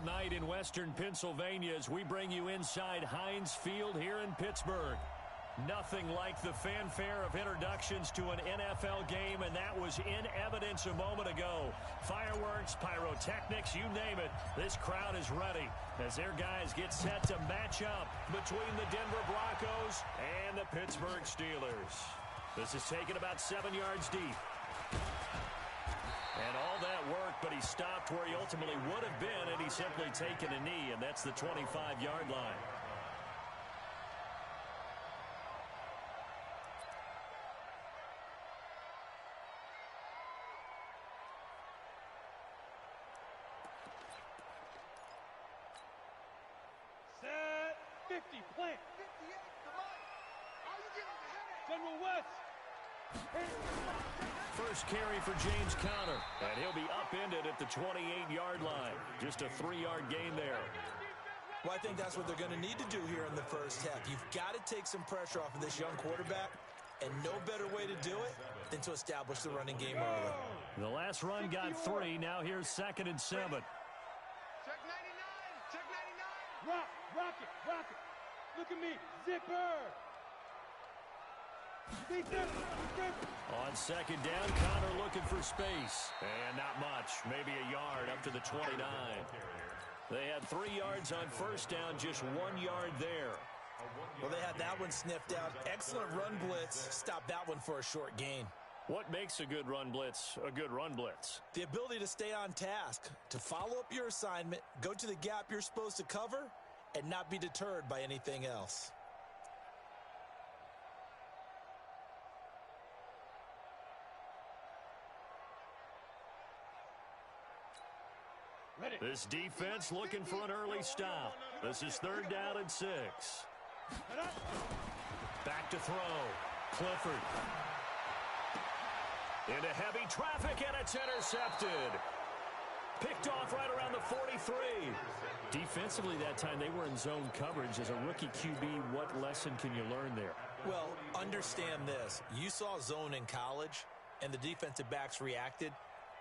cold night in western Pennsylvania as we bring you inside Heinz Field here in Pittsburgh. Nothing like the fanfare of introductions to an NFL game, and that was in evidence a moment ago. Fireworks, pyrotechnics, you name it. This crowd is ready as their guys get set to match up between the Denver Broncos and the Pittsburgh Steelers. This is taken about 7 yards deep. And all that work, but he stopped where he ultimately would have been, and he's simply taken a knee, and that's the 25-yard line. Set 50, plant. 58, come on. How you getting ahead? General West. First carry for James Conner, and he'll be upended at the 28-yard line. Just a 3-yard gain there. Well, I think that's what they're going to need to do here in the first half. You've got to take some pressure off of this young quarterback, and no better way to do it than to establish the running game early. The last run got 3. Now here's 2nd and 7. Check 99. Check 99. Rock it. Look at me. Zipper. On 2nd down, Conner looking for space. And not much. Maybe a yard up to the 29. They had 3 yards on 1st down, just 1 yard there. Well, they had that one sniffed out. Excellent run blitz. Stop that one for a short gain. What makes a good run blitz a good run blitz? The ability to stay on task, to follow up your assignment, go to the gap you're supposed to cover, and not be deterred by anything else. This defense looking for an early stop. This is 3rd down and 6. Back to throw. Clifford. Into heavy traffic, and it's intercepted. Picked off right around the 43. Defensively that time, they were in zone coverage. As a rookie QB, what lesson can you learn there? Well, understand this. You saw zone in college, and the defensive backs reacted,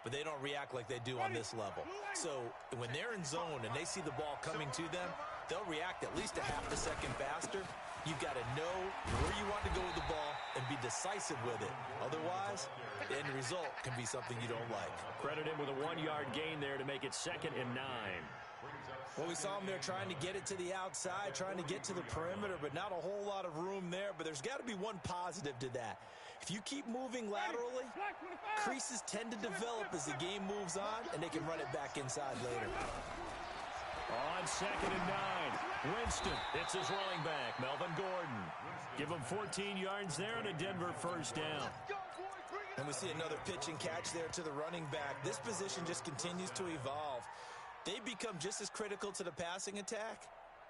but they don't react like they do on this level. So when they're in zone and they see the ball coming to them, they'll react at least a half a second faster. You've got to know where you want to go with the ball and be decisive with it. Otherwise, the end result can be something you don't like. Credit him with a 1-yard gain there to make it 2nd and 9. Well, we saw him there trying to get it to the outside, trying to get to the perimeter, but not a whole lot of room there. But there's got to be one positive to that. If you keep moving laterally, creases tend to develop as the game moves on, and they can run it back inside later. On 2nd and 9, Winston, it's his running back, Melvin Gordon. Give him 14 yards there and a Denver 1st down. And we see another pitch and catch there to the running back. This position just continues to evolve. They become just as critical to the passing attack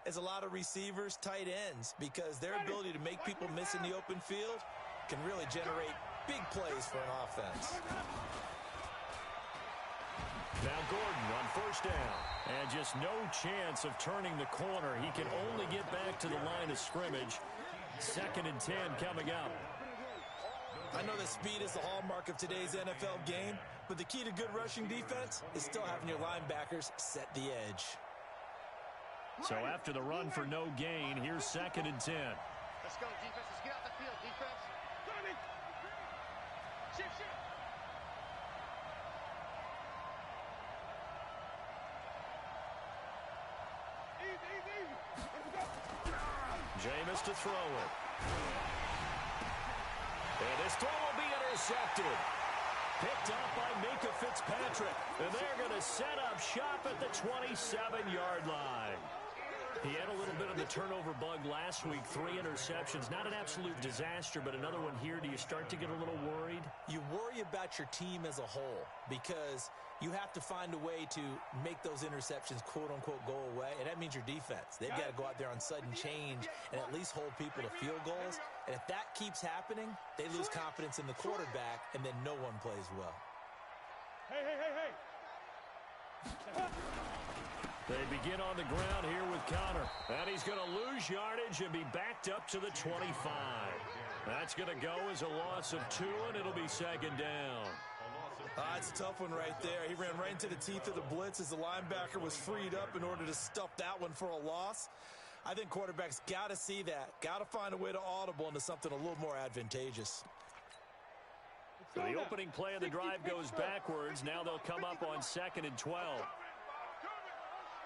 as a lot of receivers, tight ends, because their ability to make people miss in the open field can really generate big plays for an offense. Now Gordon on 1st down. And just no chance of turning the corner. He can only get back to the line of scrimmage. 2nd and 10 coming up. I know that speed is the hallmark of today's NFL game, but the key to good rushing defense is still having your linebackers set the edge. So after the run for no gain, here's 2nd and 10. Let's go, defense. Let's get out the field, defense. Shift. Jameis to throw it. And this throw will be intercepted. Picked up by Minka Fitzpatrick. And they're going to set up shop at the 27-yard line. He had a little bit of the turnover bug last week. 3 interceptions. Not an absolute disaster, but another one here. Do you start to get a little worried? You worry about your team as a whole because you have to find a way to make those interceptions, quote-unquote, go away, and that means your defense. They've got to go out there on sudden change and at least hold people to field goals. And if that keeps happening, they lose confidence in the quarterback, and then no one plays well. Hey. They begin on the ground here with Conner. And he's going to lose yardage and be backed up to the 25. That's going to go as a loss of 2, and it'll be 2nd down. It's a tough one right there. He ran right into the teeth of the blitz as the linebacker was freed up in order to stuff that one for a loss. I think quarterbacks got to see that. Got to find a way to audible into something a little more advantageous. So the opening play of the drive goes backwards. Now they'll come up on 2nd and 12.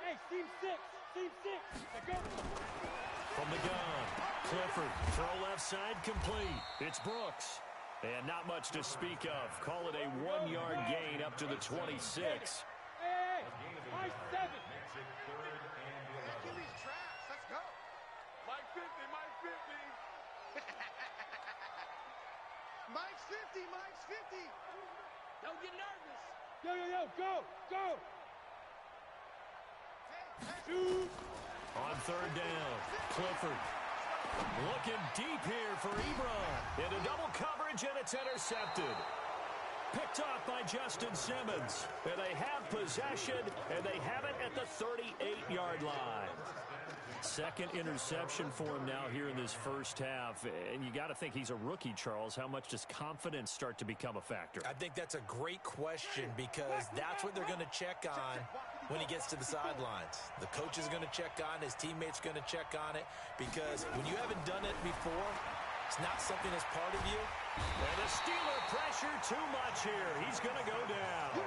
Hey, team 6. Team 6. Go. From the gun, Clifford, throw left side complete. It's Brooks. And not much to speak of. Call it a 1-yard gain up to the 26. Hey, my 7. Achilles traps. Let's go. Mike 50, Mike 50. Mike's 50, Mike's 50. Don't get nervous. Yo, go. Shoot. On 3rd down, Clifford looking deep here for Ebron. Into double coverage, and it's intercepted. Picked off by Justin Simmons. And they have possession, and they have it at the 38-yard line. Second interception for him now here in this first half. And you got to think he's a rookie, Charles. How much does confidence start to become a factor? I think that's a great question because that's what they're going to check on when he gets to the sidelines. The coach is going to check on, his teammates are going to check on it, because when you haven't done it before, it's not something that's part of you. And the Steeler pressure too much here. He's going to go down.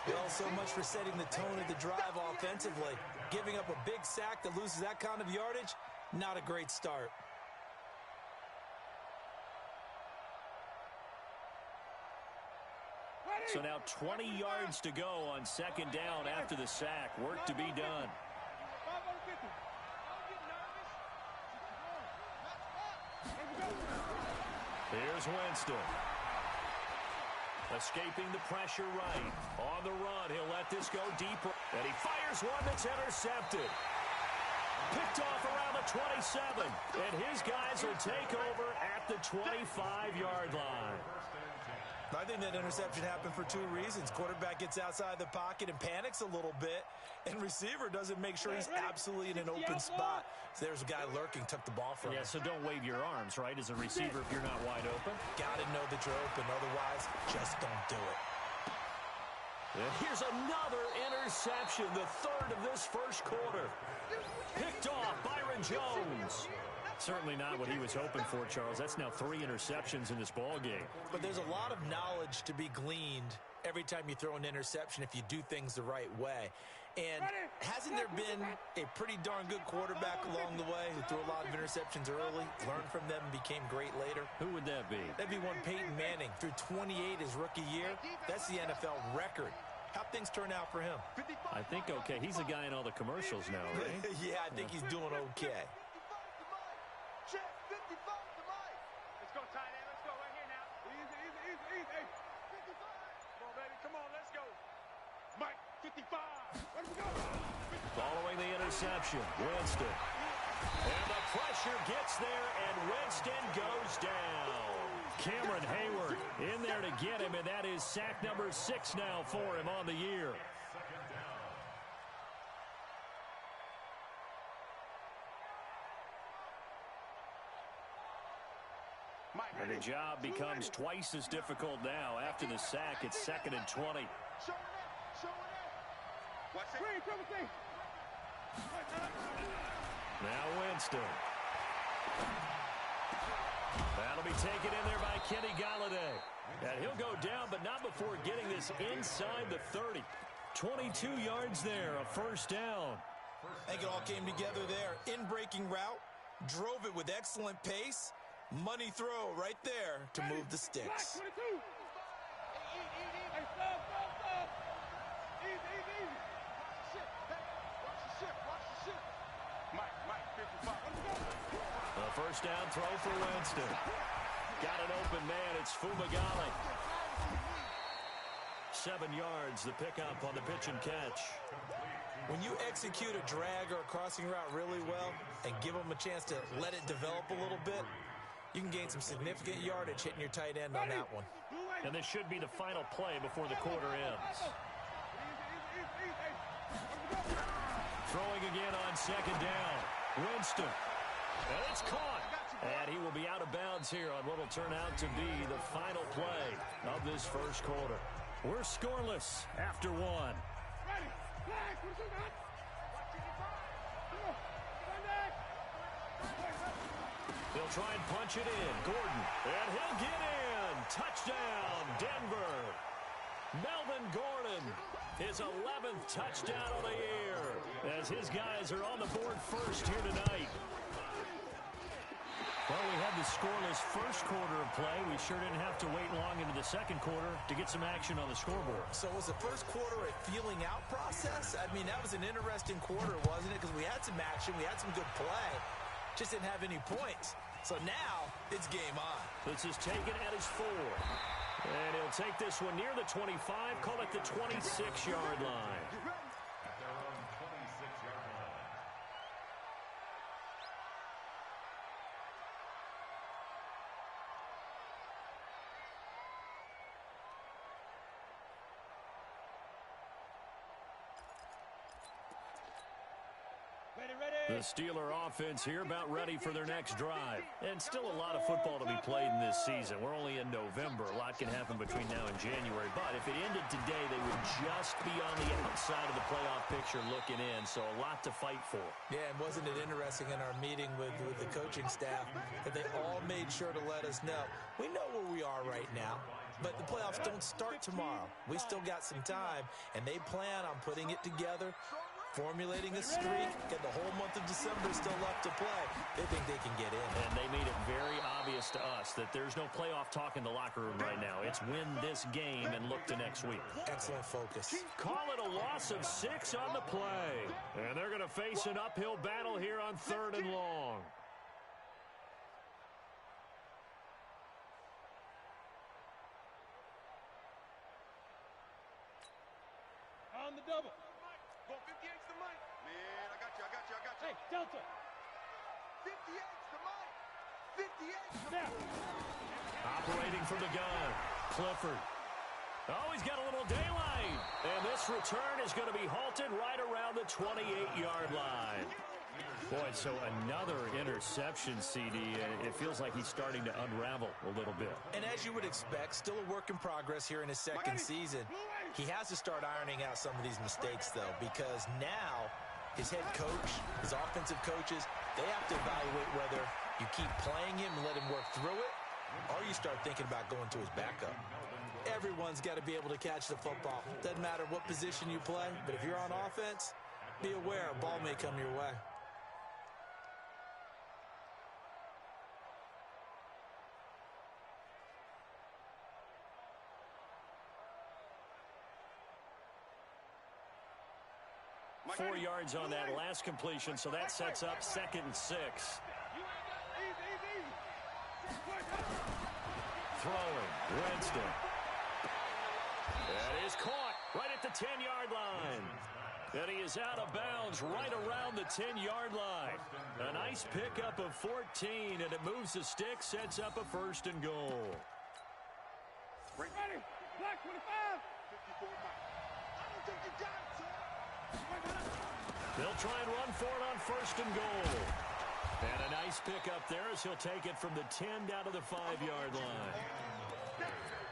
Well, so much for setting the tone of the drive offensively. Giving up a big sack that loses that kind of yardage, not a great start. So now 20 yards to go on 2nd down after the sack. Work to be done. Here's Winston. Escaping the pressure right. On the run, he'll let this go deeper. And he fires one that's intercepted. Picked off around the 27. And his guys will take over at the 25-yard line. I think that interception happened for 2 reasons. Quarterback gets outside the pocket and panics a little bit, and receiver doesn't make sure he's absolutely in an open spot. So there's a guy lurking, took the ball from him. Yeah, so don't wave your arms, right, as a receiver if you're not wide open. Got to know that you're open, otherwise just don't do it. And here's another interception, the 3rd of this first quarter. Picked off Byron Jones. Certainly not what he was hoping for, Charles. That's now 3 interceptions in this ball game. But there's a lot of knowledge to be gleaned every time you throw an interception if you do things the right way. And hasn't there been a pretty darn good quarterback along the way who threw a lot of interceptions early, learned from them, and became great later? Who would that be? That'd be one Peyton Manning. Threw 28 his rookie year. That's the NFL record. How'd things turn out for him? I think okay. He's a guy in all the commercials now, right? Yeah, I think he's doing okay. Check 55 to Mike. Let's go, tight end. Let's go right here now. Easy. 55. Come on, baby. Come on, let's go. Mike, 55. Let's go. Following the interception, Winston. And the pressure gets there, and Winston goes down. Cameron Hayward in there to get him, and that is sack number 6 now for him on the year. And the job becomes twice as difficult now. After the sack, it's 2nd and 20. Now Winston. That'll be taken in there by Kenny Galladay. And he'll go down, but not before getting this inside the 30. 22 yards there, a first down. I think it all came together there. In-breaking route, drove it with excellent pace. Money throw right there to move the sticks. A first down throw for Winston. Got an open man. It's Fumagalli. 7 yards, the pickup on the pitch and catch. When you execute a drag or a crossing route really well and give them a chance to let it develop a little bit, you can gain some significant yardage hitting your tight end on that one. And this should be the final play before the quarter ends. Throwing again on 2nd down. Winston. And it's caught. And he will be out of bounds here on what will turn out to be the final play of this first quarter. We're scoreless after one. Ready. Flag. What you got? They'll try and punch it in. Gordon. And he'll get in. Touchdown, Denver. Melvin Gordon, his 11th touchdown of the year, as his guys are on the board first here tonight. Well, we had the scoreless first quarter of play. We sure didn't have to wait long into the second quarter to get some action on the scoreboard. So was the first quarter a feeling out process? I mean, that was an interesting quarter, wasn't it? Because we had some action, we had some good play, just didn't have any points. So now it's game on. This is taken at his 4. And he'll take this one near the 25, call it the 26-yard line. At their own 26-yard line. The Steeler offense here about ready for their next drive. And still a lot of football to be played in this season. We're only in November. A lot can happen between now and January. But if it ended today, they would just be on the outside of the playoff picture looking in. So a lot to fight for. Yeah, and wasn't it interesting in our meeting with the coaching staff that they all made sure to let us know, we know where we are right now, but the playoffs don't start tomorrow. We still got some time, and they plan on putting it together, formulating a streak, and the whole month of December is still left to play. They think they can get in. And they made it very obvious to us that there's no playoff talk in the locker room right now. It's win this game and look to next week. Excellent focus. Call it a loss of 6 on the play. And they're going to face an uphill battle here on 3rd and long. On the double. Go 58's the Mike. Man, I got you. Hey, Delta. 58's the Mike. 58's the Snap. Operating from the gun, Clifford. Oh, he's got a little daylight. And this return is going to be halted right around the 28-yard line. Boy, so another interception, CD. It feels like he's starting to unravel a little bit. And as you would expect, still a work in progress here in his second season. He has to start ironing out some of these mistakes, though, because now his head coach, his offensive coaches, they have to evaluate whether you keep playing him and let him work through it, or you start thinking about going to his backup. Everyone's got to be able to catch the football. Doesn't matter what position you play, but if you're on offense, be aware a ball may come your way. Four yards on that last completion, so that sets up 2nd and 6. Throwing, Winston. That is caught right at the 10-yard line. And he is out of bounds right around the 10-yard line. A nice pickup of 14, and it moves the stick, sets up a 1st and goal. Ready. Black 25. 54 Mike. I don't think you got it, sir. They'll try and run for it on 1st and goal. And a nice pickup there as he'll take it from the 10 down to the 5-yard line.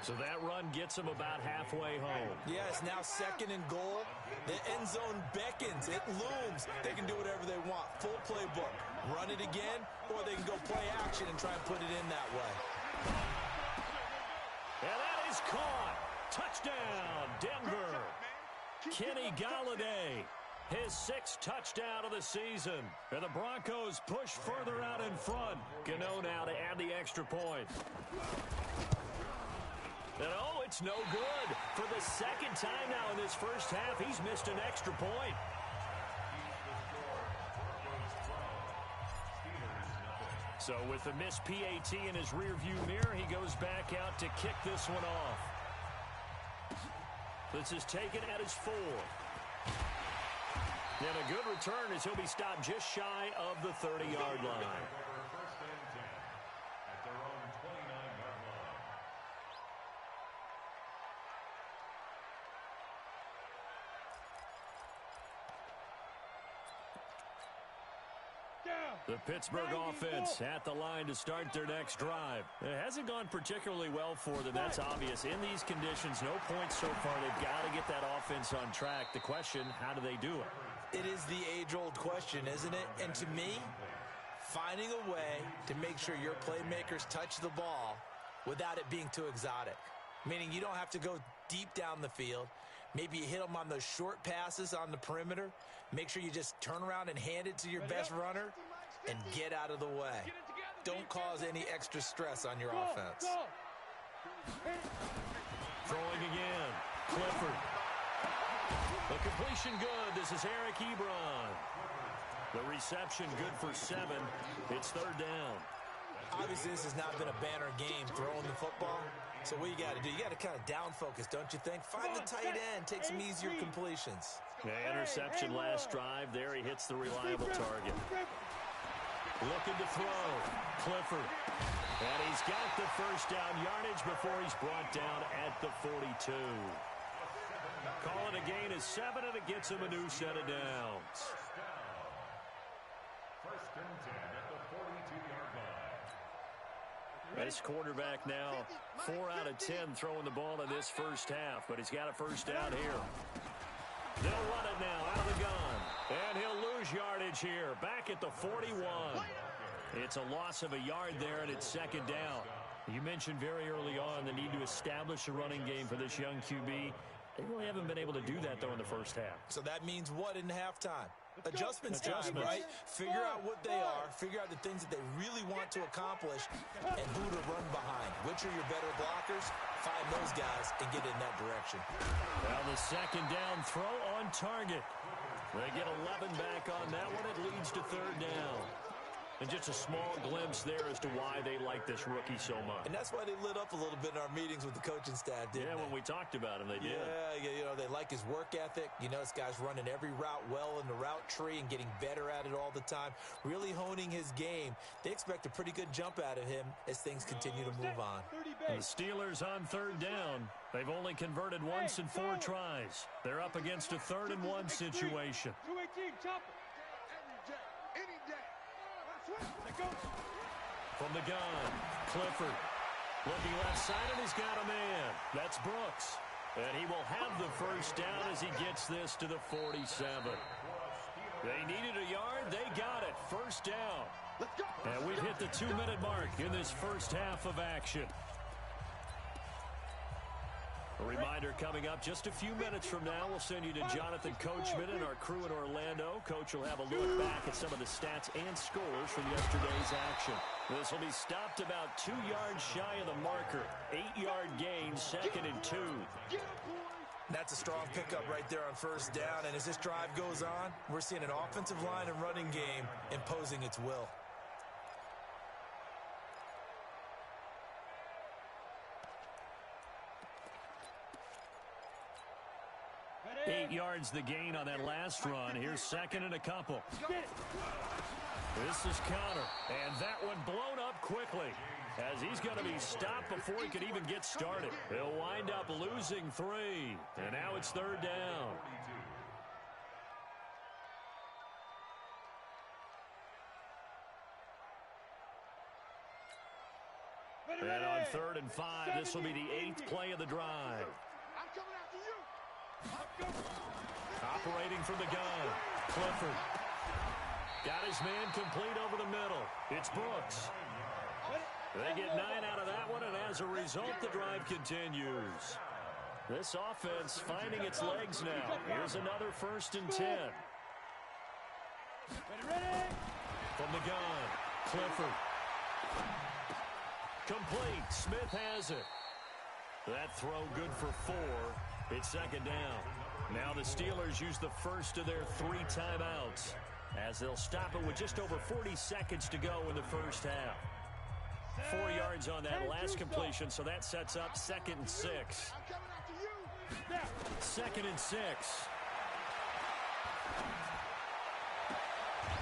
So that run gets him about halfway home. Yes, now 2nd and goal. The end zone beckons. It looms. They can do whatever they want. Full playbook. Run it again, or they can go play action and try and put it in that way. And that is caught. Touchdown, Denver. Kenny Galladay, his 6th touchdown of the season. And the Broncos push further out in front. Gano now to add the extra point. And oh, it's no good. For the 2nd time now in this first half, he's missed an extra point. So with the missed PAT in his rearview mirror, he goes back out to kick this one off. This is taken at his 4. And a good return as he'll be stopped just shy of the 30-yard line. The Pittsburgh offense at the line to start their next drive. It hasn't gone particularly well for them. That's obvious. In these conditions, no points so far. They've got to get that offense on track. The question, how do they do it? It is the age-old question, isn't it? And to me, finding a way to make sure your playmakers touch the ball without it being too exotic. Meaning you don't have to go deep down the field. Maybe you hit them on those short passes on the perimeter. Make sure you just turn around and hand it to your best runner and get out of the way. Don't cause any extra stress on your offense. Throwing again. Clifford. The completion good. This is Eric Ebron. The reception good for 7. It's third down. Obviously, this has not been a banner game throwing the football. So what you got to do, you got to kind of down focus, don't you think? Find the tight end, take some easier completions. Yeah, interception last drive. There he hits the reliable target. Looking to throw. Clifford. And he's got the first down yardage before he's brought down at the 42. Calling a gain of 7, and it gets him a new set of downs. First and 10 at the 42-yard line. This quarterback now 4 out of 10 throwing the ball in this first half, but he's got a first down here. They'll run it now out of the gun, and he'll lose yardage here back at the 41. It's a loss of a yard there, and it's second down. You mentioned very early on the need to establish a running game for this young QB. They really haven't been able to do that, though, in the first half. So that means what in halftime? Adjustments time, right? Figure out what they are, figure out the things that they really want to accomplish, and who to run behind. Which are your better blockers? Find those guys and get in that direction. Now the second down throw on target. They get 11 back on that one. It leads to third down. And just a small glimpse there as to why they like this rookie so much. And that's why they lit up a little bit in our meetings with the coaching staff, didn't they? Yeah, when we talked about him, they did. Yeah, you know, they like his work ethic. You know, this guy's running every route well in the route tree and getting better at it all the time, really honing his game. They expect a pretty good jump out of him as things continue to move on. The Steelers on third down. They've only converted once in 4 tries. They're up against a 3rd and 1 situation. 218, chop it. Every day, any day. From the gun, Clifford. Looking left side, and he's got a man. That's Brooks. And he will have the first down as he gets this to the 47. They needed a yard. They got it. First down. And we've hit the 2-minute mark in this first half of action. A reminder coming up just a few minutes from now. We'll send you to Jonathan Coachman and our crew in Orlando. Coach will have a look back at some of the stats and scores from yesterday's action. This will be stopped about 2 yards shy of the marker. 8-yard gain, 2nd and 2. That's a strong pickup right there on first down. And as this drive goes on, we're seeing an offensive line and running game imposing its will. Eight yards the gain on that last run. Here's 2nd and a couple. This is Connor, and that one blown up quickly as he's going to be stopped before he could even get started. He'll wind up losing 3, and now it's third down. And on 3rd and 5, this will be the 8th play of the drive. I'm coming after you. Operating from the gun, Clifford. Got his man complete over the middle. It's Brooks. They get 9 out of that one, and as a result, the drive continues. This offense finding its legs now. Here's another 1st and 10. From the gun, Clifford. Complete. Smith has it. That throw good for 4. It's 2nd down. Now the Steelers use the first of their 3 timeouts as they'll stop it with just over 40 seconds to go in the first half. 4 yards on that last completion, so that sets up 2nd and 6. 2nd and 6.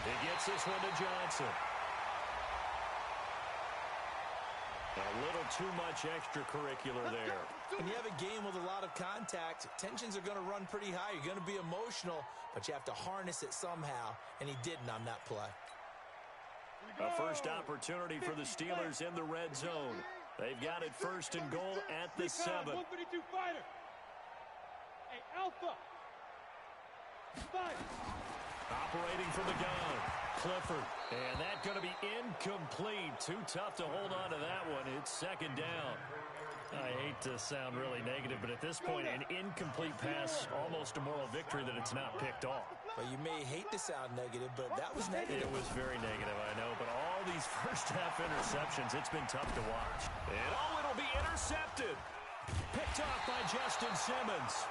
He gets this one to Johnson. A little too much extracurricular there. When you have a game with a lot of contact, tensions are going to run pretty high. You're going to be emotional, but you have to harness it somehow, and he didn't on that play. A first opportunity for the Steelers in the red zone. They've got it first and goal at the 7. 152 fighter. Hey, Alpha. Fight. Operating from the gun, Clifford. And that's going to be incomplete. Too tough to hold on to that one. It's second down. I hate to sound really negative, but at this point, an incomplete pass, almost a moral victory that it's not picked off. Well, you may hate to sound negative, but that was negative. It was very negative, I know, but all these first-half interceptions, it's been tough to watch. And it'll be intercepted. Picked off by Justin Simmons.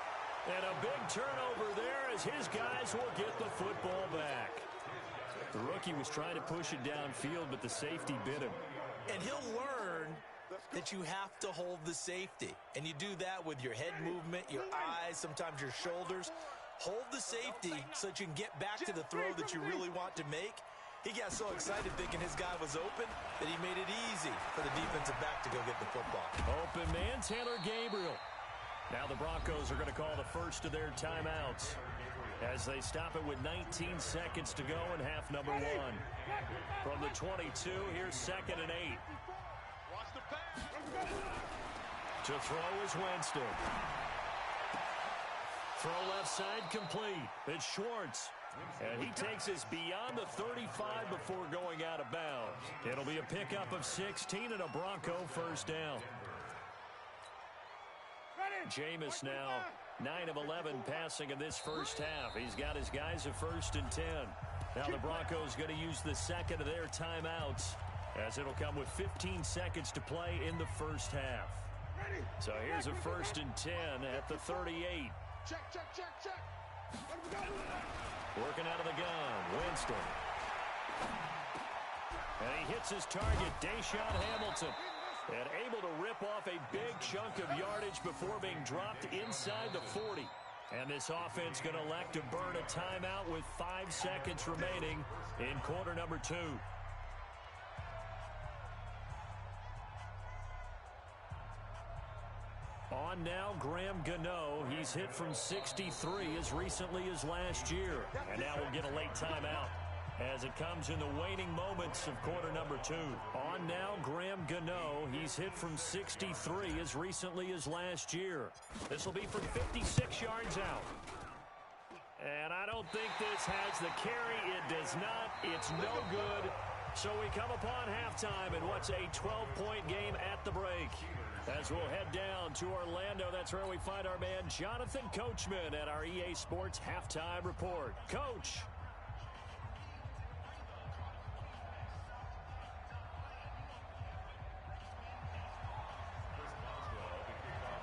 And a big turnover there as his guys will get the football back. The rookie was trying to push it downfield, but the safety bit him. And he'll learn that you have to hold the safety. And you do that with your head movement, your eyes, sometimes your shoulders. Hold the safety so that you can get back to the throw that you really want to make. He got so excited thinking his guy was open that he made it easy for the defensive back to go get the football. Open man, Taylor Gabriel. Now the Broncos are going to call the first of their timeouts as they stop it with 19 seconds to go in half number 1. From the 22, here's 2nd and 8. To throw is Winston. Throw left side complete. It's Schwartz. And he takes us beyond the 35 before going out of bounds. It'll be a pickup of 16 and a Bronco first down. Jameis now 9 of 11 passing in this first half. He's got his guys at 1st and 10. Now the Broncos going to use the second of their timeouts, as it'll come with 15 seconds to play in the first half. So here's a 1st and 10 at the 38. Check. Working out of the gun, Winston. And he hits his target, Deshaun Hamilton. And able to rip off a big chunk of yardage before being dropped inside the 40. And this offense going to elect to burn a timeout with 5 seconds remaining in quarter number 2. On now, Graham Gano. He's hit from 63 as recently as last year. And now we'll get a late timeout as it comes in the waning moments of quarter number 2. On now, Graham Gano. He's hit from 63 as recently as last year. This will be from 56 yards out. And I don't think this has the carry. It does not. It's no good. So we come upon halftime in what's a 12-point game at the break. As we'll head down to Orlando, that's where we find our man Jonathan Coachman at our EA Sports Halftime Report. Coach.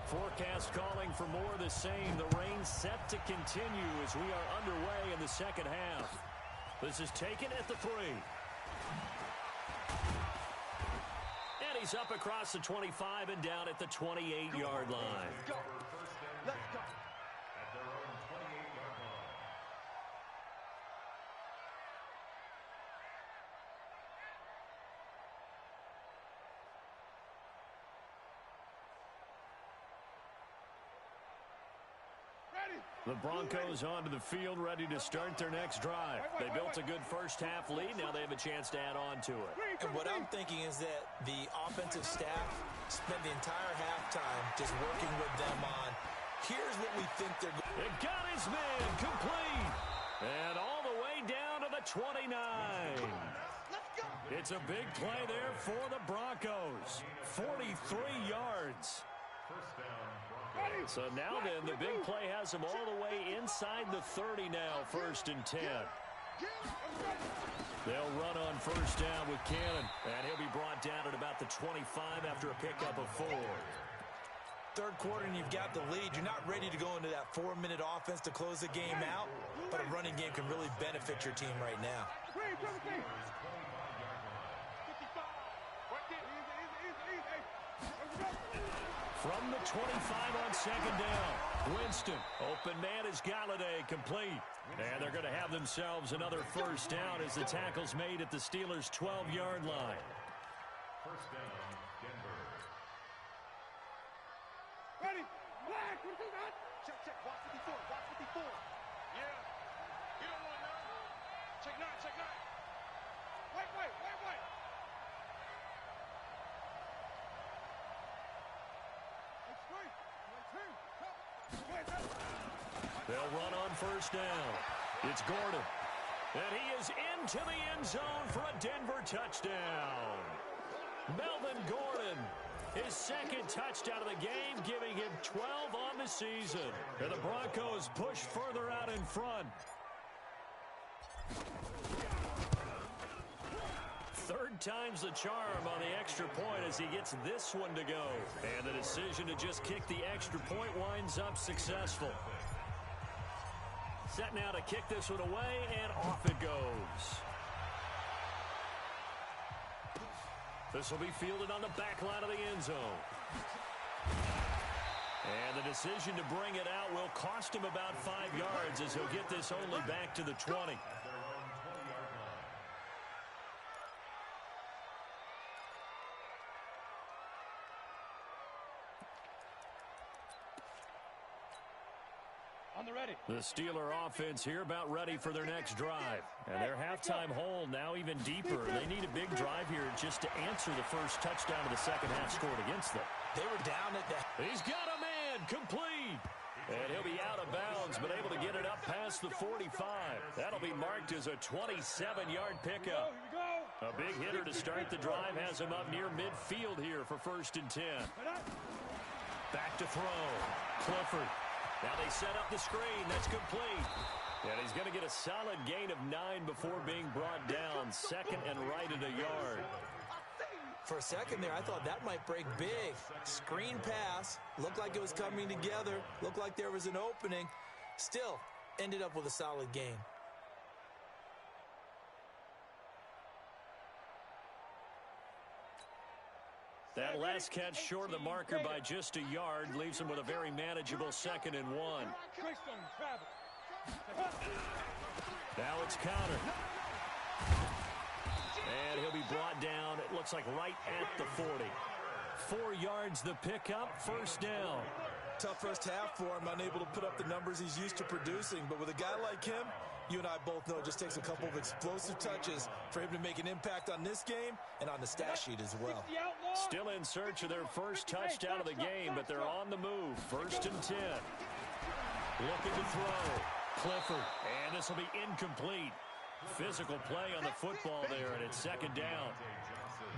Forecast calling for more of the same. The rain set to continue as we are underway in the second half. This is taken at the 3. And he's up across the 25 and down at the 28-yard line. Let's go. At their own 28-yard line. The Broncos onto the field, ready to start their next drive. They built a good first-half lead. Now they have a chance to add on to it. And what I'm thinking is that the offensive staff spent the entire halftime just working with them on, here's what we think they're going to do. It got his man complete. And all the way down to the 29. It's a big play there for the Broncos. 43 yards. First down, Broncos. So now then, the big play has them all the way inside the 30 now, 1st and 10. They'll run on first down with Cannon, and he'll be brought down at about the 25 after a pickup of 4. Third quarter and you've got the lead. You're not ready to go into that 4-minute offense to close the game out, but a running game can really benefit your team right now. From the 25 on second down, Winston. Open man is Galladay, complete. And they're going to have themselves another first down as the tackle's made at the Steelers' 12-yard line. First down, Denver. Ready. Black. What you got? Check. Watch 54. Watch 54. Yeah. You don't want to know. Check 9. They'll run on first down. It's Gordon. And he is into the end zone for a Denver touchdown. Melvin Gordon, his second touchdown of the game, giving him 12 on the season. And the Broncos push further out in front. Third time's the charm on the extra point as he gets this one to go. And the decision to just kick the extra point winds up successful. Set now to kick this one away, and off it goes. This will be fielded on the back line of the end zone. And the decision to bring it out will cost him about 5 yards as he'll get this only back to the 20. The Steeler offense here about ready for their next drive. And their halftime hole now even deeper. They need a big drive here just to answer the first touchdown of the second half scored against them. They were down at that. He's got a man complete. And he'll be out of bounds, but able to get it up past the 45. That'll be marked as a 27-yard pickup. A big hitter to start the drive has him up near midfield here for 1st and 10. Back to throw. Clifford. Now they set up the screen. That's complete. And he's going to get a solid gain of 9 before being brought down. Second and right at a yard. For a second there, I thought that might break big. Screen pass. Looked like it was coming together. Looked like there was an opening. Still, ended up with a solid gain. That last catch short of the marker by just a yard leaves him with a very manageable 2nd and 1. Now it's counter. And he'll be brought down, it looks like right at the 40. 4 yards the pickup, 1st down. Tough first half for him, unable to put up the numbers he's used to producing. But with a guy like him, you and I both know it just takes a couple of explosive touches for him to make an impact on this game and on the stat sheet as well. Still in search of their first touchdown of the game, but they're on the move. 1st and 10. Looking to throw. Clifford. And this will be incomplete. Physical play on the football there, and it's 2nd down.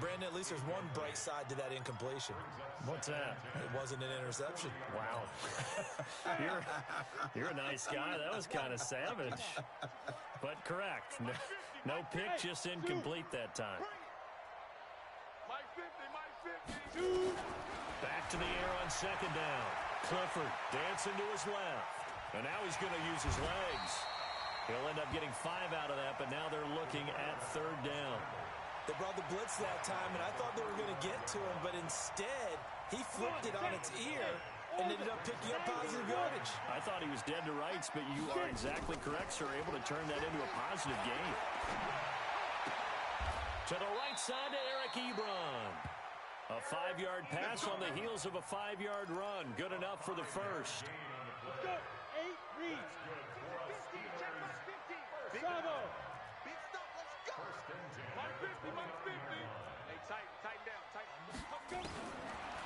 Brandon, at least there's one bright side to that incompletion. What's that? It wasn't an interception. Wow. you're a nice guy. That was kind of savage. But correct. No pick, just incomplete that time. Back to the air on 2nd down. Clifford dancing to his left. And now he's going to use his legs. He'll end up getting 5 out of that, but now they're looking at 3rd down. They brought the blitz that time, and I thought they were going to get to him, but instead, he flipped it on its ear and ended up picking up positive yardage. I thought he was dead to rights, but you are exactly correct, sir. Able to turn that into a positive gain. To the right side to Eric Ebron. A 5-yard pass on the heels of a 5-yard run. Good enough for the first. Let's go. 8 reads. 50, Bravo. Big stop, let's go. Mike 50, Mike 50. Hey, tighten down.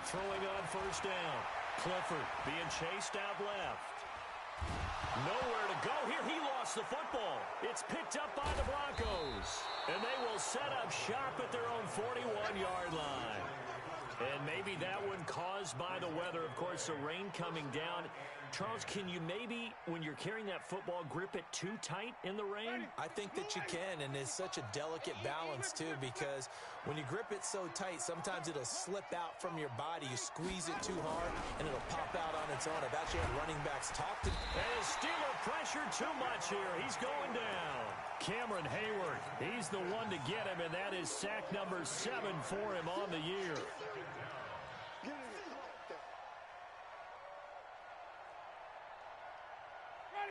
Throwing on 1st down. Clifford being chased out left. Nowhere to go here. He lost the football. It's picked up by the Broncos. And they will set up shop at their own 41-yard line. And maybe that one caused by the weather. Of course, the rain coming down. Charles, can you maybe, when you're carrying that football, grip it too tight in the rain? I think that you can, and it's such a delicate balance, too, because when you grip it so tight, sometimes it'll slip out from your body. You squeeze it too hard, and it'll pop out on its own. I've actually had running backs talk to... And Steeler pressure too much here. He's going down. Cameron Hayward, he's the one to get him, and that is sack number 7 for him on the year.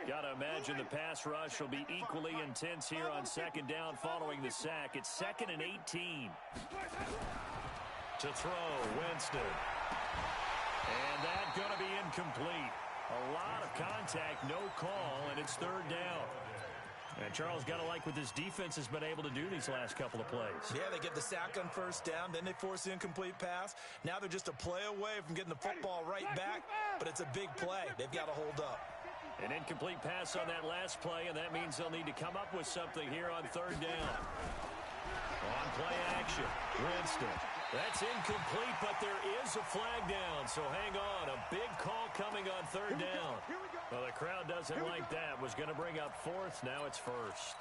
Got to imagine the pass rush will be equally intense here on 2nd down following the sack. It's 2nd and 18. To throw, Winston. And that going to be incomplete. A lot of contact, no call, and it's 3rd down. And Charles, got to like what this defense has been able to do these last couple of plays. Yeah, they get the sack on first down, then they force the incomplete pass. Now they're just a play away from getting the football right back, but it's a big play. They've got to hold up. An incomplete pass on that last play, and that means they'll need to come up with something here on third down. On play action, Winston. That's incomplete, but there is a flag down, so hang on. A big call coming on third down. Well, the crowd doesn't like that. Was going to bring up fourth. Now it's first.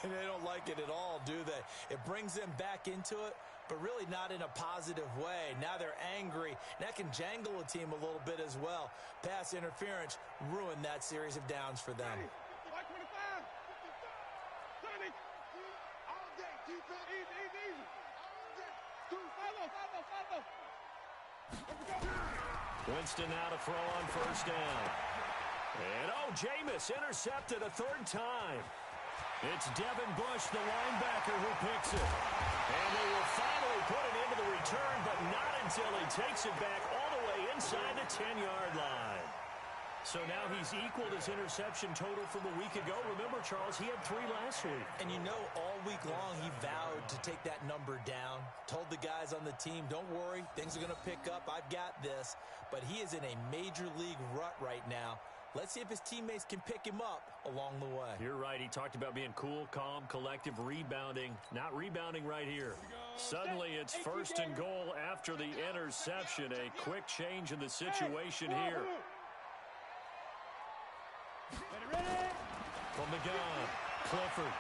They don't like it at all, do they? It brings them back into it, but really not in a positive way. Now they're angry. That can jangle a team a little bit as well. Pass interference ruined that series of downs for them. Winston now to throw on first down. And, Jameis intercepted a third time. It's Devin Bush, the linebacker, who picks it. And they will finally put it into the return, but not until he takes it back all the way inside the 10-yard line. So now he's equaled his interception total from a week ago. Remember, Charles, he had 3 last week. And all week long he vowed to take that number down. Told the guys on the team, don't worry, things are going to pick up. I've got this. But he is in a major league rut right now. Let's see if his teammates can pick him up along the way. You're right. He talked about being cool, calm, collective, rebounding. Not rebounding right here. Suddenly it's first and goal after the interception. A quick change in the situation here. From the gun, Clifford.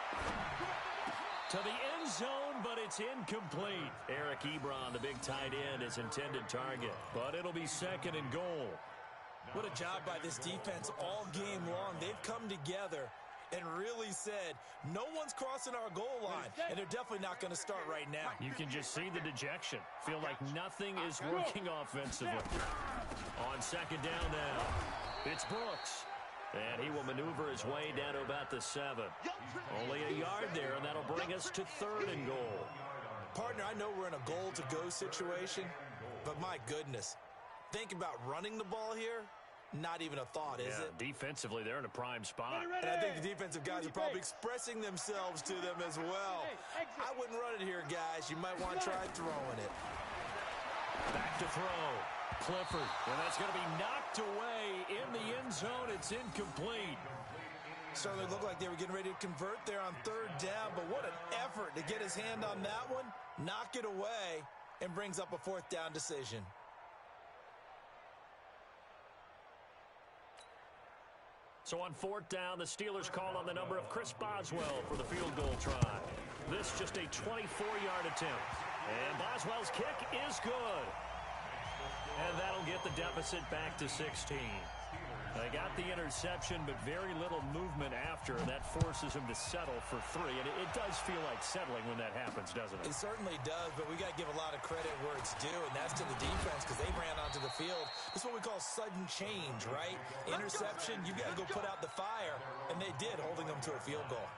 To the end zone, but it's incomplete. Eric Ebron, the big tight end, is intended target. But it'll be second and goal. What a job by this defense all game long. They've come together and really said, no one's crossing our goal line, and they're definitely not going to start right now. You can just see the dejection. Feel like nothing is working offensively. On second down now, it's Brooks. And he will maneuver his way down to about the 7. Only a yard there, and that'll bring us to third and goal. Partner, I know we're in a goal-to-go situation, but my goodness, think about running the ball here. Not even a thought, is it? Defensively, they're in a prime spot. And I think the defensive guys are probably expressing themselves to them as well. I wouldn't run it here, guys. You might want to try throwing it. Back to throw. Clifford. And that's going to be knocked away in the end zone. It's incomplete. Certainly looked like they were getting ready to convert there on third down, but what an effort to get his hand on that one, knock it away, and brings up a fourth down decision. So on fourth down, the Steelers call on the number of Chris Boswell for the field goal try. This just a 24-yard attempt. And Boswell's kick is good. And that'll get the deficit back to 16. They got the interception, but very little movement after, and that forces him to settle for 3. And it does feel like settling when that happens, doesn't it? It certainly does, but we got to give a lot of credit where it's due, and that's to the defense because they ran onto the field. This is what we call sudden change, right? Interception, you got to go put out the fire, and they did, holding them to a field goal.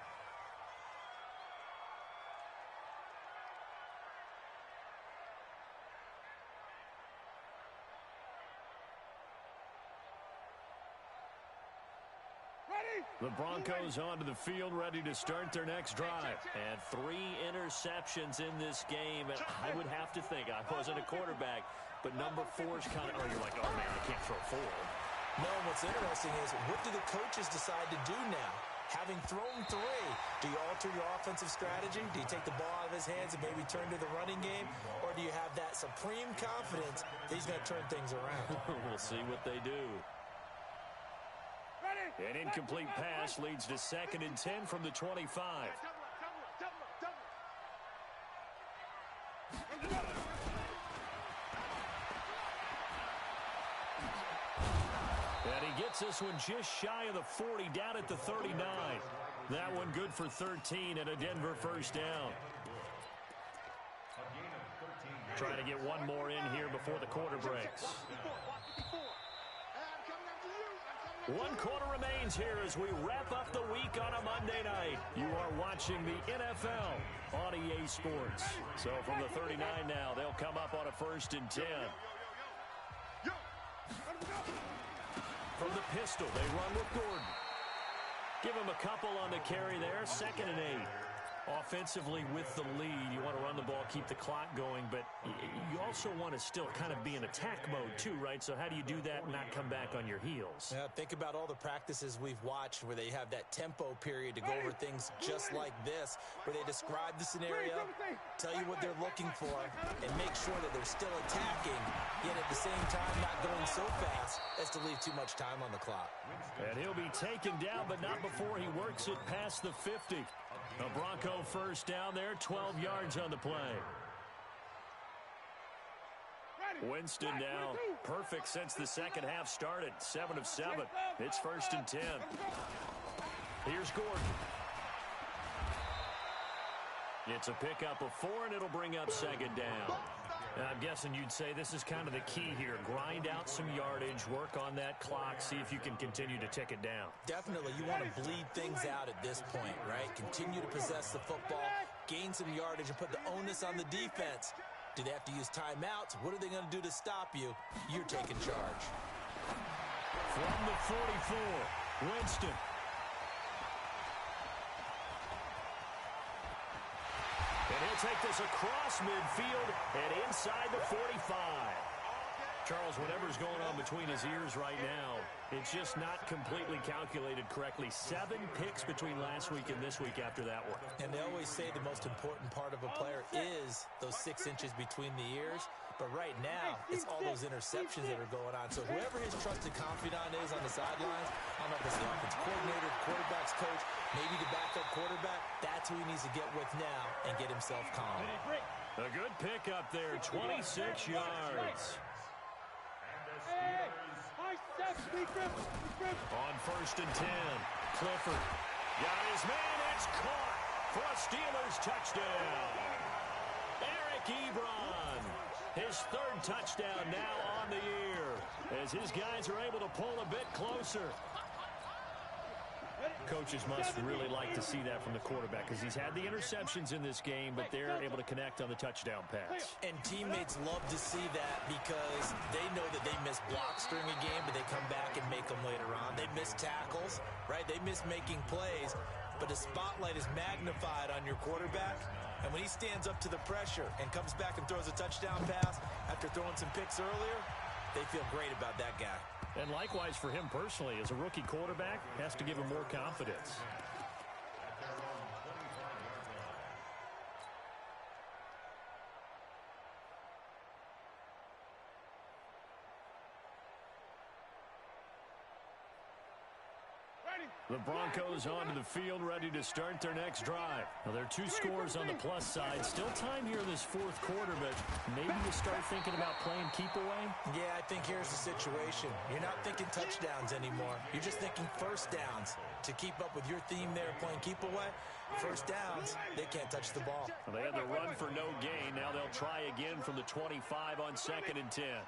The Broncos onto the field, ready to start their next drive. And 3 interceptions in this game. And I would have to think, I wasn't a quarterback, but number 4's kind of, you're like, oh, man, I can't throw 4. No, what's interesting is, what do the coaches decide to do now? Having thrown 3, do you alter your offensive strategy? Do you take the ball out of his hands and maybe turn to the running game? Or do you have that supreme confidence that he's going to turn things around? We'll see what they do. An incomplete pass leads to 2nd and 10 from the 25. And he gets this one just shy of the 40, down at the 39. That one good for 13 and a Denver first down. Trying to get one more in here before the quarter breaks. 1 quarter remains here as we wrap up the week on a Monday night. You are watching the NFL on EA Sports. So from the 39 now, they'll come up on a 1st and 10. From the pistol, they run with Gordon. Give him a couple on the carry there. 2nd and 8. Offensively with the lead, you want to run the ball, keep the clock going, but you also want to still kind of be in attack mode too, right? So how do you do that and not come back on your heels? Yeah, think about all the practices we've watched where they have that tempo period to go over things just like this, where they describe the scenario, tell you what they're looking for, and make sure that they're still attacking, yet at the same time not going so fast as to leave too much time on the clock. And he'll be taken down, but not before he works it past the 50. A Bronco first down there, 12 yards on the play. Winston now perfect since the second half started. 7 of 7. It's 1st and 10. Here's Gordon. It's a pickup of 4, and it'll bring up 2nd down. I'm guessing you'd say this is kind of the key here. Grind out some yardage, work on that clock, see if you can continue to tick it down. Definitely, you want to bleed things out at this point, right? Continue to possess the football, gain some yardage, and put the onus on the defense. Do they have to use timeouts? What are they going to do to stop you? You're taking charge. From the 44, Winston. And he'll take this across midfield and inside the 45. Charles, whatever's going on between his ears right now, it's just not completely calculated correctly. 7 picks between last week and this week after that one. And they always say the most important part of a player is those 6 inches between the ears. But right now, it's all those interceptions that are going on. So whoever his trusted confidant is on the sidelines, I don't know if it's the offense coordinator, quarterback's coach, maybe the backup quarterback, that's who he needs to get with now and get himself calm. A good pickup there, 26 yards. On 1st and 10, Clifford got his man. It's caught for a Steelers touchdown. Eric Ebron, his 3rd touchdown now on the year, as his guys are able to pull a bit closer. Coaches must really like to see that from the quarterback because he's had the interceptions in this game, but they're able to connect on the touchdown pass. And teammates love to see that because they know that they miss blocks during a game, but they come back and make them later on. They miss tackles, right? They miss making plays, but the spotlight is magnified on your quarterback. And when he stands up to the pressure and comes back and throws a touchdown pass after throwing some picks earlier, they feel great about that guy. And likewise for him personally, as a rookie quarterback, has to give him more confidence. The Broncos onto the field, ready to start their next drive. Now, there are 2 scores on the plus side. Still time here in this 4th quarter, but maybe you start thinking about playing keep away? Yeah, I think here's the situation. You're not thinking touchdowns anymore. You're just thinking first downs. To keep up with your theme there, playing keep away, first downs, they can't touch the ball. Well, they had the run for no gain. Now they'll try again from the 25 on 2nd and 10.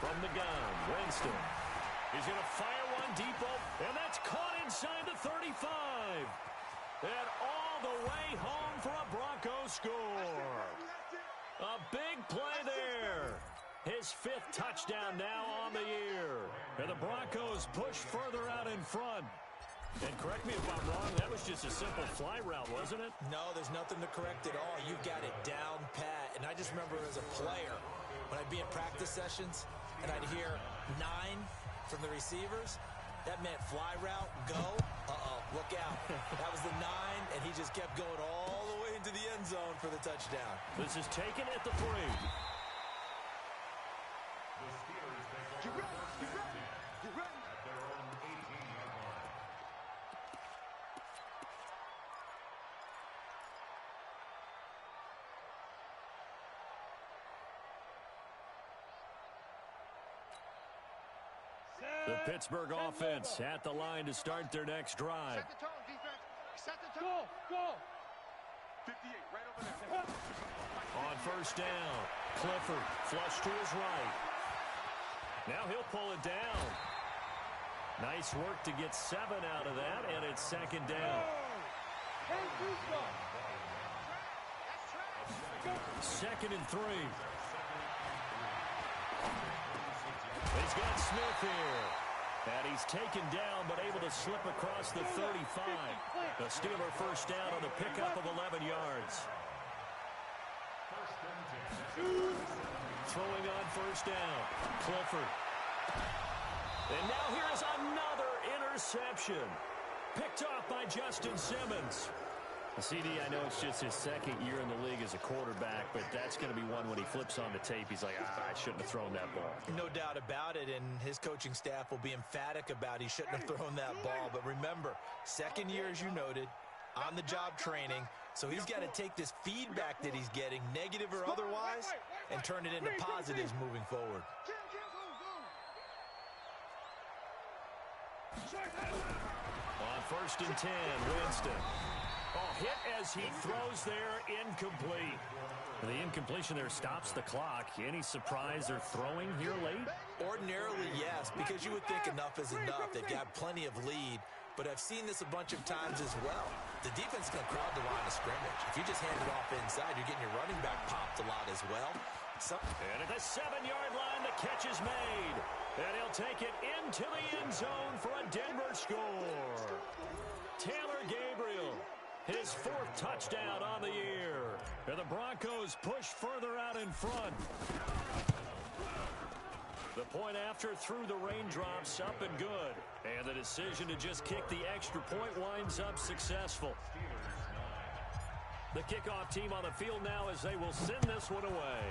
From the gun, Winston. He's going to fire one deep, and that's caught inside the 35. And all the way home for a Broncos score. A big play there. His 5th touchdown now on the year. And the Broncos push further out in front. And correct me if I'm wrong, that was just a simple fly route, wasn't it? No, there's nothing to correct at all. You've got it down pat. And I just remember as a player, when I'd be in practice sessions, and I'd hear 9 from the receivers, that meant fly route, go. Uh-oh, look out. That was the 9, and he just kept going all the way into the end zone for the touchdown. This is taken at the 3. The Steelers take over first and 10 at their own 18-yard line. The Pittsburgh offense at the line to start their next drive. Set the tone, defense. Set the tone. Go. 58, right over there. On 1st down, Clifford flush to his right. Now he'll pull it down. Nice work to get 7 out of that, and it's 2nd down. 2nd and 3. He's got Smith here. And he's taken down, but able to slip across the 35. The Steeler first down on the pickup of 11 yards. Throwing on first down. Clifford. And now here is another interception. Picked off by Justin Simmons. CD, I know it's just his second year in the league as a quarterback, but that's going to be one when he flips on the tape. He's like, I shouldn't have thrown that ball. No doubt about it, and his coaching staff will be emphatic about he shouldn't have thrown that ball. But remember, second year, as you noted, on-the-job training, so he's got to take this feedback that he's getting, negative or otherwise, and turn it into positives moving forward. On first and 10, Winston. Oh, hit as he throws there, incomplete. The incompletion there stops the clock. Any surprise they're throwing here late? Ordinarily, yes, because you would think enough is enough. They've got plenty of lead, but I've seen this a bunch of times as well. The defense is going to crowd the line of scrimmage. If you just hand it off inside, you're getting your running back popped a lot as well. And at the 7-yard line, the catch is made. And he'll take it into the end zone for a Denver score. Taylor Gabriel. His 4th touchdown on the year. And the Broncos push further out in front. The point after through the raindrops, up and good. And the decision to just kick the extra point winds up successful. The kickoff team on the field now as they will send this one away.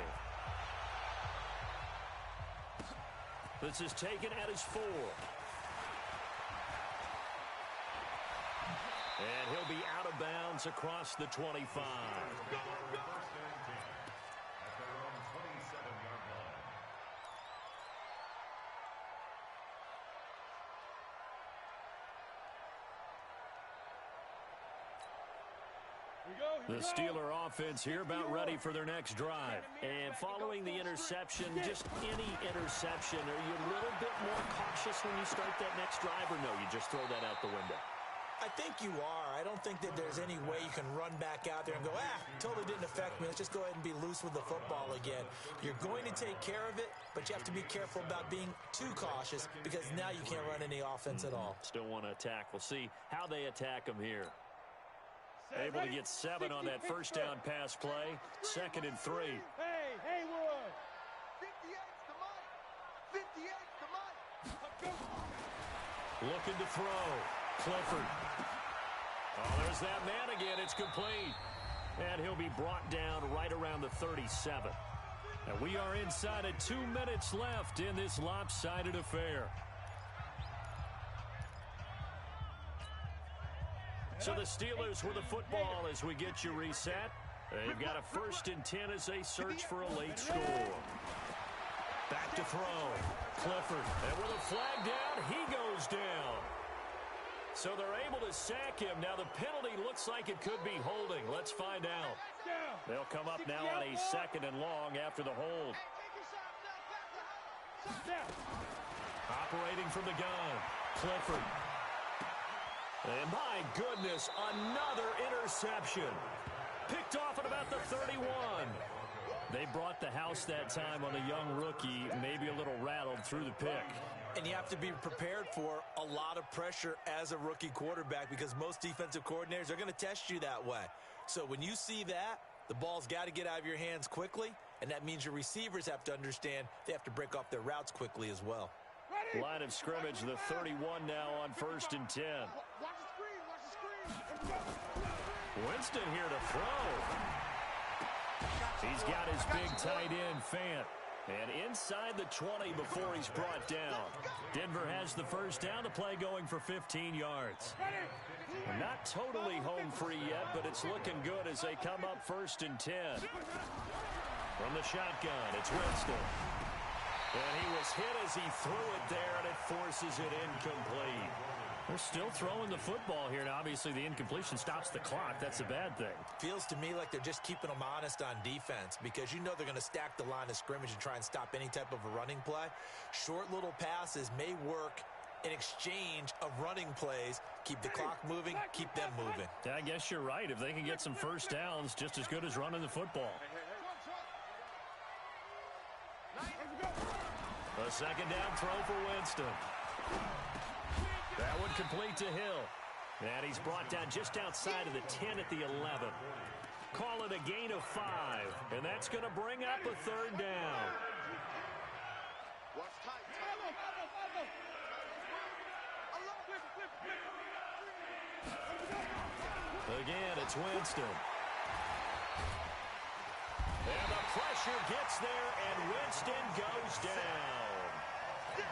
This is taken at his 4. And he'll be out of bounds across the 25. The Steeler offense here about ready for their next drive. And following the interception, just any interception, are you a little bit more cautious when you start that next drive, or no, you just throw that out the window? I think you are. I don't think that there's any way you can run back out there and go, totally didn't affect me. Let's just go ahead and be loose with the football again. You're going to take care of it, but you have to be careful about being too cautious because now you can't run any offense at all. Still want to attack. We'll see how they attack them here. Able to get 7 on that first down pass play. 2nd and 3. Hey, Haywood. 58's the Mike. 58's the Mike. Looking to throw. Clifford. Oh, there's that man again. It's complete. And he'll be brought down right around the 37. And we are inside of 2 minutes left in this lopsided affair. So the Steelers with the football as we get you reset. They've got a 1st and 10 as they search for a late score. Back to throw. Clifford. And with a flag down, he goes down. So they're able to sack him. Now the penalty looks like it could be holding. Let's find out. They'll come up now on a 2nd and long after the hold. Operating from the gun. Clifford. And my goodness, another interception. Picked off at about the 31. They brought the house that time on a young rookie, maybe a little rattled through the pick. And you have to be prepared for a lot of pressure as a rookie quarterback because most defensive coordinators are going to test you that way. So when you see that, the ball's got to get out of your hands quickly, and that means your receivers have to understand they have to break off their routes quickly as well. Line of scrimmage, the 31 now on 1st and 10. Watch the screen. Winston here to throw. He's got his big tight end, Fant. And inside the 20 before he's brought down. Denver has the first down. The play going for 15 yards. Not totally home free yet, but it's looking good as they come up 1st and 10. From the shotgun, it's Winston. And he was hit as he threw it there, and it forces it incomplete. They're still throwing the football here, and obviously the incompletion stops the clock. That's a bad thing. Feels to me like they're just keeping them honest on defense because you know they're going to stack the line of scrimmage and try and stop any type of a running play. Short little passes may work in exchange of running plays. Keep the clock moving, keep them moving. Yeah, I guess you're right. If they can get some first downs, just as good as running the football. A second down throw for Winston. That one complete to Hill. And he's brought down just outside of the 10 at the 11. Call it a gain of 5. And that's going to bring up a third down. Watch tight. Again, it's Winston. And the pressure gets there, and Winston goes down.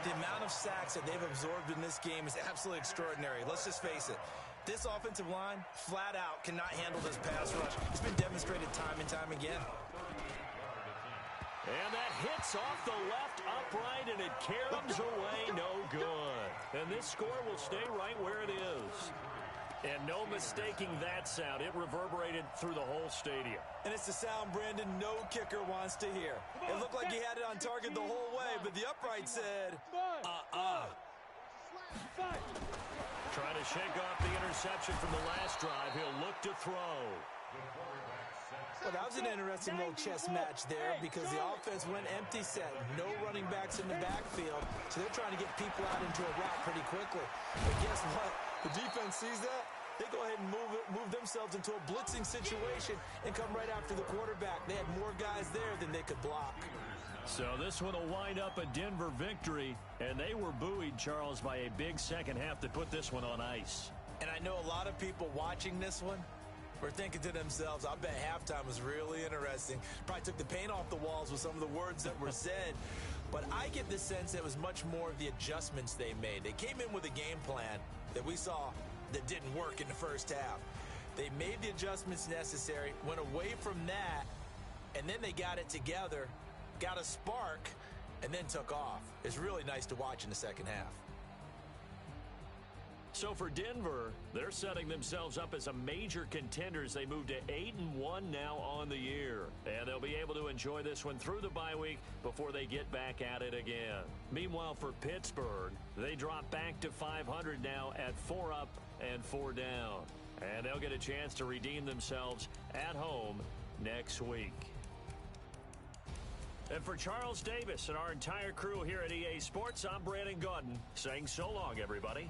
The amount of sacks that they've absorbed in this game is absolutely extraordinary. Let's just face it. This offensive line, flat out, cannot handle this pass rush. It's been demonstrated time and time again. And that hits off the left upright, and it caroms away no good. And this score will stay right where it is. And no mistaking that sound. It reverberated through the whole stadium. And it's the sound Brandon no kicker wants to hear. It looked like he had it on target the whole way, but the upright said, Trying to shake off the interception from the last drive. He'll look to throw. Well, that was an interesting little chess match there because the offense went empty set. No running backs in the backfield, so they're trying to get people out into a route pretty quickly. But guess what? The defense sees that. They go ahead and move themselves into a blitzing situation and come right after the quarterback. They had more guys there than they could block. So this one will wind up a Denver victory, and they were buoyed, Charles, by a big second half that put this one on ice. And I know a lot of people watching this one were thinking to themselves, I bet halftime was really interesting. Probably took the paint off the walls with some of the words that were said. But I get the sense that it was much more of the adjustments they made. They came in with a game plan that we saw that didn't work in the first half. They made the adjustments necessary, went away from that, and then they got it together, got a spark, and then took off. It's really nice to watch in the second half. So for Denver, they're setting themselves up as a major contender as they move to 8-1 now on the year. And they'll be able to enjoy this one through the bye week before they get back at it again. Meanwhile, for Pittsburgh, they drop back to 500 now at 4 up and 4 down. And they'll get a chance to redeem themselves at home next week. And for Charles Davis and our entire crew here at EA Sports, I'm Brandon Gaudin saying so long, everybody.